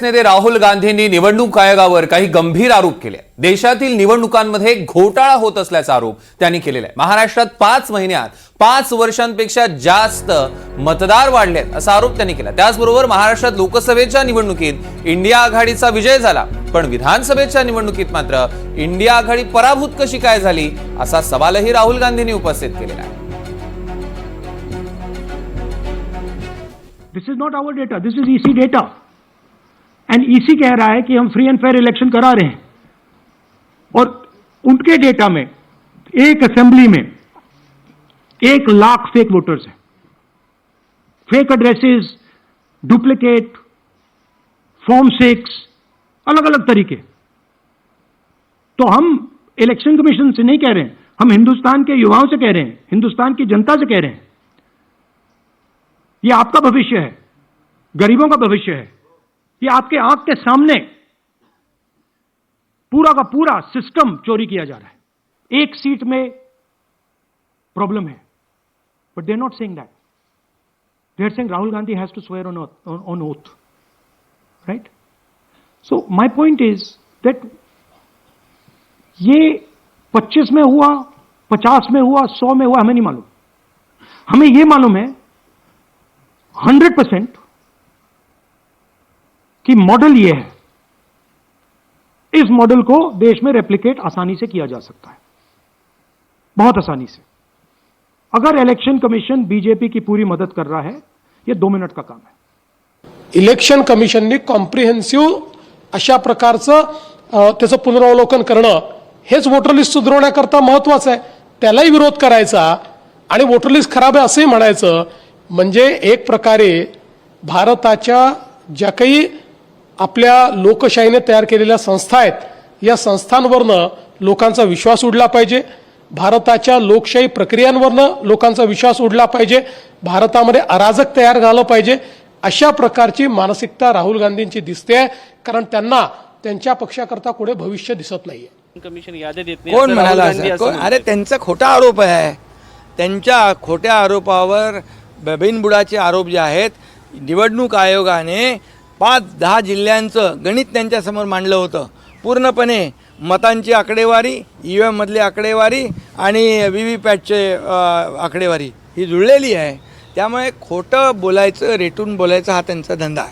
नेते राहुल गांधींनी निवडणूक आयोगावर काही गंभीर आरोप केले। देशातील निवडणुकांमध्ये घोटाळा होत असल्याचा आरोप त्यांनी केलेला आहे। महाराष्ट्रात 5 महिन्यात 5 वर्षांपेक्षा जास्त मतदार वाढलेत असा आरोप त्यांनी केला। त्याचबरोबर महाराष्ट्रात लोकसभेच्या निवडणुकीत इंडिया आघाडीचा विजय झाला, पण विधानसभेच्या निवडणुकीत मात्र इंडिया आघाडी पराभूत कशी काय झाली असा सवालही राहुल गांधींनी उपस्थित केलेला आहे। This is not our data, this is EC data. End EC कह रहा है कि हम फ्री एंड फेयर इलेक्शन करा रहे हैं, और उनके डेटा में एक असेंबली में 1 लाख फेक वोटर्स हैं, फेक एड्रेसेस, डुप्लीकेट फॉर्म 6, अलग अलग तरीके। तो हम इलेक्शन कमीशन से नहीं कह रहे हैं, हम हिंदुस्तान के युवाओं से कह रहे हैं, हिंदुस्तान की जनता से कह रहे हैं, ये आपका भविष्य है, गरीबों का भविष्य है। ये आपके आंख के सामने पूरा का पूरा सिस्टम चोरी किया जा रहा है। एक सीट में प्रॉब्लम है, but they are not saying that, they are saying Rahul Gandhi has to swear on oath, right? So my point is that ये 25 में हुआ, 50 में हुआ, 100 में हुआ, हमें नहीं मालूम। हमें यह मालूम है 100% कि मॉडल ये है, इस मॉडल को देश में रेप्लिकेट आसानी से किया जा सकता है, बहुत आसानी से। अगर इलेक्शन कमीशन बीजेपी की पूरी मदद कर रहा है, ये 2 मिनट का काम है। इलेक्शन कमिशनने कॉम्प्रिहेन्सिव्ह अशा प्रकारचं त्याचं पुनरावलोकन करणं हेच वोटर लिस्ट सुधारण्याकरता महत्त्वाचं आहे। त्यालाही विरोध करायचा आणि वोटर लिस्ट खराब आहे असंही म्हणायचं, म्हणजे एक प्रकारे भारताच्या ज्या काही आपल्या लोकशाहीने तयार केलेल्या संस्था आहेत, या संस्थांवरनं लोकांचा विश्वास उडला पाहिजे, भारताच्या लोकशाही प्रक्रियांवरनं लोकांचा विश्वास उडला पाहिजे, भारतामध्ये अराजक तयार झालं पाहिजे, अशा प्रकारची मानसिकता राहुल गांधींची दिसते आहे। कारण त्यांना त्यांच्या पक्षाकरता पुढे भविष्य दिसत नाहीये। कमिशन याद्या देत नाही कोण म्हणाला असं? अरे त्यांचा खोटा आरोप आहे, त्यांच्या खोट्या आरोपावर बिनबुडाचे आरोप जे आहेत, निवडणूक आयोगाने 5-10 जिल्ह्यांचं गणित त्यांच्यासमोर मांडलं होतं। पूर्णपणे मतांची आकडेवारी, EVM मधली आकडेवारी आणि VVPATचे आकडेवारी ही जुळलेली आहे। त्यामुळे खोटं बोलायचं, रेटून बोलायचं हा त्यांचा धंदा आहे।